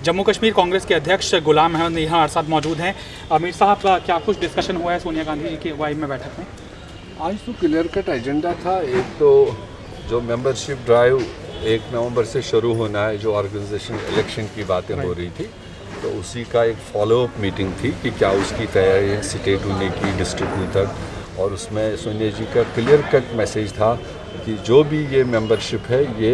जम्मू कश्मीर कांग्रेस के अध्यक्ष गुलाम अहमद यहाँ हमारे साथ मौजूद हैं। मीर साहब, क्या कुछ डिस्कशन हुआ है सोनिया गांधी जी की अगुवाई में बैठक में? आज तो क्लियर कट एजेंडा था। एक तो जो मेंबरशिप ड्राइव 1 नवंबर से शुरू होना है, जो ऑर्गेनाइजेशन इलेक्शन की बातें हो रही थी, तो उसी का एक फॉलोअप मीटिंग थी कि क्या उसकी तैयारी है स्टेट होने की डिस्ट्रिक्ट तक। और उसमें सोनिया जी का क्लियर कट मैसेज था कि जो भी ये मेंबरशिप है ये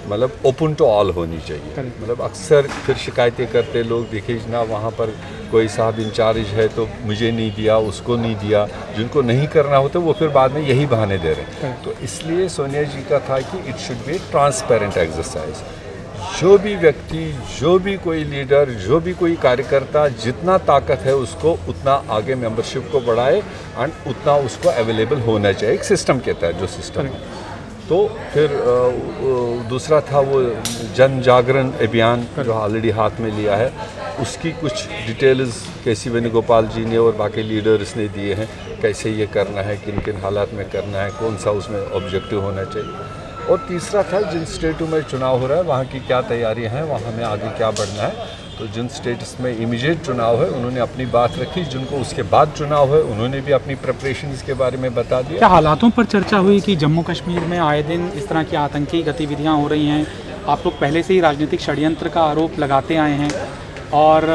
मतलब ओपन टू ऑल होनी चाहिए। मतलब अक्सर फिर शिकायतें करते लोग, देखिए ना वहाँ पर कोई साहब इंचार्ज है तो मुझे नहीं दिया, उसको नहीं दिया, जिनको नहीं करना होता वो फिर बाद में यही बहाने दे रहे हैं। तो इसलिए सोनिया जी का था कि it should be transparent exercise. जो भी व्यक्ति, जो भी कोई लीडर, जो भी कोई कार्यकर्ता जितना ताकत है उसको उतना आगे मेंबरशिप को बढ़ाए एंड उतना उसको अवेलेबल होना चाहिए एक सिस्टम के तहत, जो सिस्टम है। तो फिर दूसरा था वो जन जागरण अभियान जो ऑलरेडी हाथ में लिया है, उसकी कुछ डिटेल्स केसी वेणुगोपाल जी ने और बाकी लीडर्स ने दिए हैं, कैसे ये करना है, किन किन हालात में करना है, कौन सा उसमें ऑब्जेक्टिव होना चाहिए। और तीसरा था जिन स्टेटों में चुनाव हो रहा है वहाँ की क्या तैयारियाँ हैं, वहाँ में आगे क्या बढ़ना है। तो जिन स्टेट्स में इमीडिएट चुनाव है उन्होंने अपनी बात रखी, जिनको उसके बाद चुनाव है उन्होंने भी अपनी प्रिपरेशन इसके बारे में बता दिया। क्या हालातों पर चर्चा हुई कि जम्मू कश्मीर में आए दिन इस तरह की आतंकी गतिविधियां हो रही हैं? आप लोग पहले से ही राजनीतिक षड्यंत्र का आरोप लगाते आए हैं, और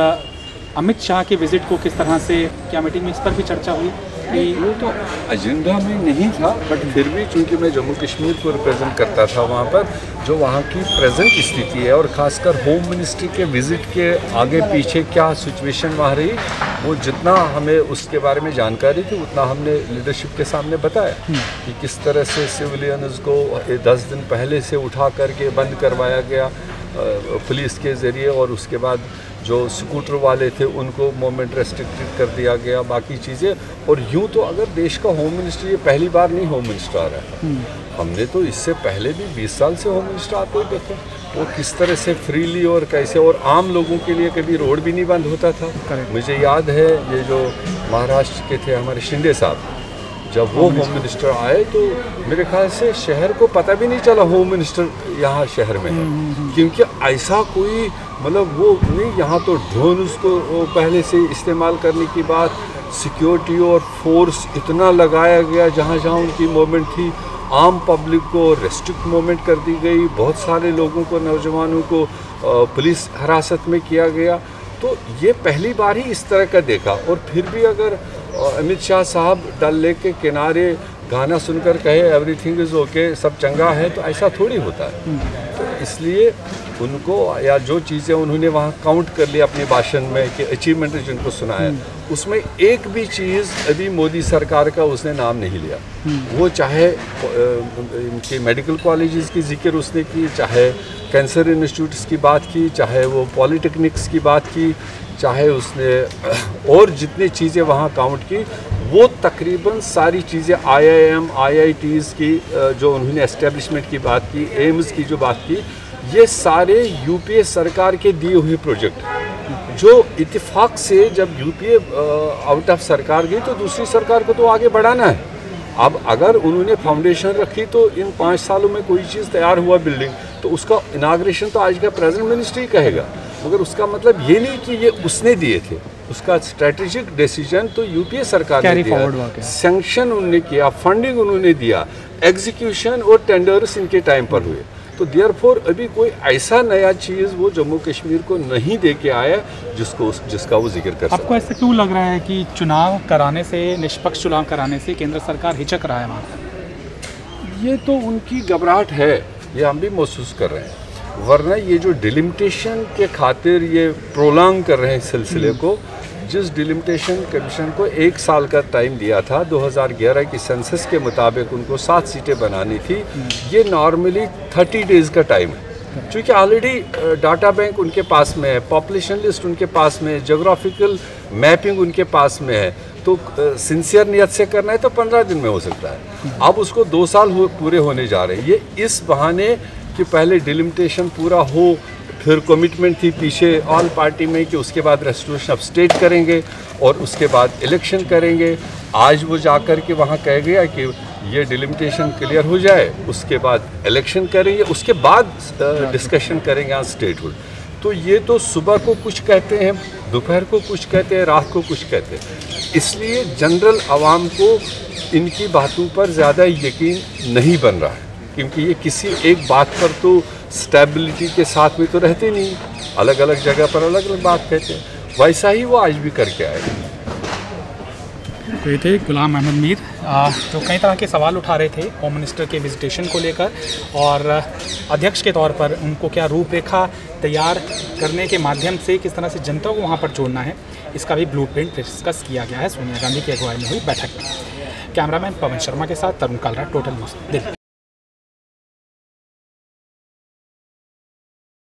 अमित शाह के विजिट को किस तरह से, क्या मीटिंग में इस पर भी चर्चा हुई? वो तो एजेंडा में नहीं था, बट फिर भी चूंकि मैं जम्मू कश्मीर को रिप्रेजेंट करता था वहाँ पर, जो वहाँ की प्रेजेंट स्थिति है और ख़ासकर होम मिनिस्ट्री के विज़िट के आगे पीछे क्या सिचुएशन वहाँ रही, वो जितना हमें उसके बारे में जानकारी थी उतना हमने लीडरशिप के सामने बताया कि किस तरह से सिविलियंस को 10 दिन पहले से उठा करके बंद करवाया गया पुलिस के ज़रिए, और उसके बाद जो स्कूटर वाले थे उनको मूवमेंट रेस्ट्रिक्टेड कर दिया गया, बाकी चीज़ें। और यूँ तो अगर देश का होम मिनिस्टर, ये पहली बार नहीं होम मिनिस्टर आ रहा है, हमने तो इससे पहले भी 20 साल से होम मिनिस्टर आते हुए देखे, वो किस तरह से फ्रीली और कैसे, और आम लोगों के लिए कभी रोड भी नहीं बंद होता था। मुझे याद है ये जो महाराष्ट्र के थे हमारे शिंदे साहब, जब वो होम मिनिस्टर आए तो मेरे ख्याल से शहर को पता भी नहीं चला होम मिनिस्टर यहाँ शहर में है, क्योंकि ऐसा कोई मतलब वो नहीं। यहाँ तो ड्रोन उसको पहले से इस्तेमाल करने की बात, सिक्योरिटी और फोर्स इतना लगाया गया, जहाँ जहाँ उनकी मूवमेंट थी आम पब्लिक को रेस्ट्रिक्ट मूवमेंट कर दी गई, बहुत सारे लोगों को, नौजवानों को पुलिस हिरासत में किया गया। तो ये पहली बार ही इस तरह का देखा। और फिर भी अगर अमित शाह साहब डल लेक के किनारे गाना सुनकर कहे एवरीथिंग इज़ ओके, सब चंगा है, तो ऐसा थोड़ी होता है। तो इसलिए उनको, या जो चीज़ें उन्होंने वहाँ काउंट कर लिया अपने भाषण में कि अचीवमेंट जिनको सुनाया, उसमें एक भी चीज़ अभी मोदी सरकार का उसने नाम नहीं लिया। वो चाहे इनके मेडिकल कॉलेजेस की जिक्र उसने की, चाहे कैंसर इंस्टीट्यूट्स की बात की, चाहे वो पॉलिटेक्निक्स की बात की, चाहे उसने और जितनी चीज़ें वहाँ काउंट की, वो तकरीबन सारी चीज़ें IIM, IITs की जो उन्होंने एस्टेब्लिशमेंट की बात की, एम्स की जो बात की, ये सारे यूपीए सरकार के दिए हुए प्रोजेक्ट, जो इत्तेफाक से जब यूपीए आउट ऑफ सरकार गई तो दूसरी सरकार को तो आगे बढ़ाना है। अब अगर उन्होंने फाउंडेशन रखी तो इन 5 सालों में कोई चीज़ तैयार हुआ बिल्डिंग, तो उसका इनाग्रेशन तो आज का प्रेजेंट मिनिस्ट्री कहेगा, मगर उसका मतलब ये नहीं कि ये उसने दिए थे। उसका स्ट्रेटेजिक डिसीजन तो यूपीए सरकार ने दिया, सैंक्शन उन्होंने किया, फंडिंग उन्होंने दिया, एग्जीक्यूशन और टेंडर्स इनके टाइम पर हुए। तो देयरफॉर अभी कोई ऐसा नया चीज़ वो जम्मू कश्मीर को नहीं दे के आया जिसका वो जिक्र कर सकता है। आपको ऐसा क्यों लग रहा है कि चुनाव कराने से, निष्पक्ष चुनाव कराने से केंद्र सरकार हिचक रहा है वहाँ पर? ये तो उनकी घबराहट है, ये हम भी महसूस कर रहे हैं, वरना ये जो डिलिमिटेशन के खातिर ये प्रोलॉन्ग कर रहे हैं सिलसिले को, जिस डिलिमिटेशन कमीशन को 1 साल का टाइम दिया था 2011 की सेंसस के मुताबिक उनको 7 सीटें बनानी थी, ये नॉर्मली 30 डेज़ का टाइम है। क्योंकि ऑलरेडी डाटा बैंक उनके पास में है, पॉपुलेशन लिस्ट उनके पास में है, जोग्राफिकल मैपिंग उनके पास में है, तो सिंसियर नियत से करना है तो 15 दिन में हो सकता है। अब उसको 2 साल पूरे होने जा रहे हैं। ये इस बहाने कि पहले डिलिमिटेशन पूरा हो, फिर कमिटमेंट थी पीछे ऑल पार्टी में कि उसके बाद रेस्टोरेशन ऑफ स्टेट करेंगे और उसके बाद इलेक्शन करेंगे। आज वो जाकर के वहाँ कह गया कि ये डिलिमिटेशन क्लियर हो जाए, उसके बाद इलेक्शन करेंगे, उसके बाद डिस्कशन करेंगे ऑन स्टेटहुड। तो ये तो सुबह को कुछ कहते हैं, दोपहर को कुछ कहते हैं, रात को कुछ कहते हैं। इसलिए जनरल आवाम को इनकी बातों पर ज़्यादा यकीन नहीं बन रहा है, क्योंकि ये किसी एक बात पर तो स्टेबिलिटी के साथ में तो रहते नहीं, अलग अलग जगह पर अलग अलग बात कहते हैं। वैसा ही वो आज भी करके आए। तो ये थे गुलाम अहमद मीर, जो कई तरह के सवाल उठा रहे थे होम मिनिस्टर के विजिटेशन को लेकर, और अध्यक्ष के तौर पर उनको क्या रूपरेखा तैयार करने के माध्यम से किस तरह से जनता को वहाँ पर जोड़ना है, इसका भी ब्लूप्रिंट डिस्कस किया गया है सोनिया गांधी की अगुवाई में हुई बैठक में। कैमरामैन पवन शर्मा के साथ तरुण कालरा, टोटल न्यूज़ दिल्ली।